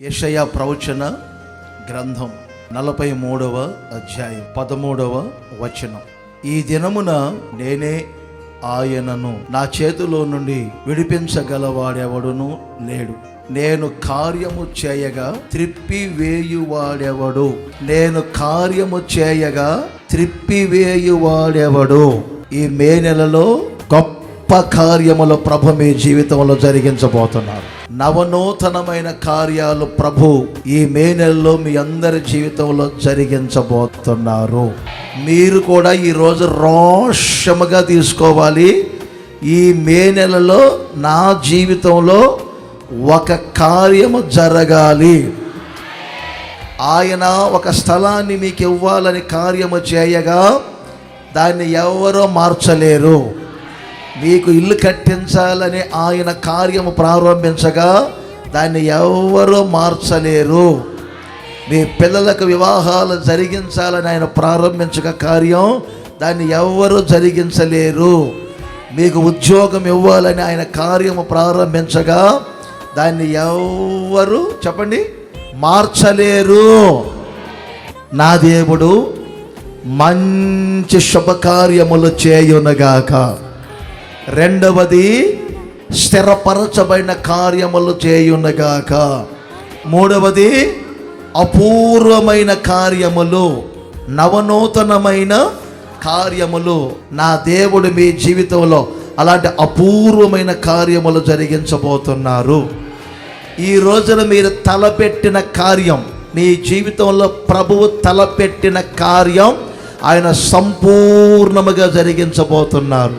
యెషయా ప్రవచన గ్రంథం 43వ అధ్యాయం 13వ వచనం. ఈ దినమున నేనే ఆయనను, నా చేతిలో నుండి విడిపించగలవాడెవడును లేడు. నేను కార్యము చేయగా త్రిప్పివేయువాడెవడు, నేను కార్యము చేయగా త్రిప్పివేయువాడెవడు. ఈ మే నెలలో గొప్ప కార్యములు ప్రభు మీ జీవితంలో జరిగించబోతున్నారు. నవనూతనమైన కార్యాలు ప్రభు ఈ మే నెలలో మీ అందరి జీవితంలో జరిగించబోతున్నారు. మీరు కూడా ఈరోజు రోషముగా తీసుకోవాలి. ఈ మే నెలలో నా జీవితంలో ఒక కార్యము జరగాలి. ఆయన ఒక స్థలాన్ని మీకు ఇవ్వాలని కార్యము చేయగా దాన్ని ఎవరో మార్చలేరు. మీకు ఇల్లు కట్టించాలని ఆయన కార్యము ప్రారంభించగా దాన్ని ఎవరు మార్చలేరు. మీ పిల్లలకు వివాహాలు జరిగించాలని ఆయన ప్రారంభించగా కార్యం దాన్ని ఎవరు జరిగించలేరు. మీకు ఉద్యోగం ఇవ్వాలని ఆయన కార్యము ప్రారంభించగా దాన్ని ఎవరు చెప్పండి మార్చలేరు. నా దేవుడు మంచి శుభకార్యములు చేయునుగాక. రెండవది స్థిరపరచబడిన కార్యములు చేయునుగాక. మూడవది అపూర్వమైన కార్యములు, నవనూతనమైన కార్యములు. నా దేవుడు మీ జీవితంలో అలాంటి అపూర్వమైన కార్యములు జరిగించబోతున్నారు. ఈ రోజున మీరు తలపెట్టిన కార్యం, మీ జీవితంలో ప్రభువు తలపెట్టిన కార్యం ఆయన సంపూర్ణముగా జరిగించబోతున్నారు.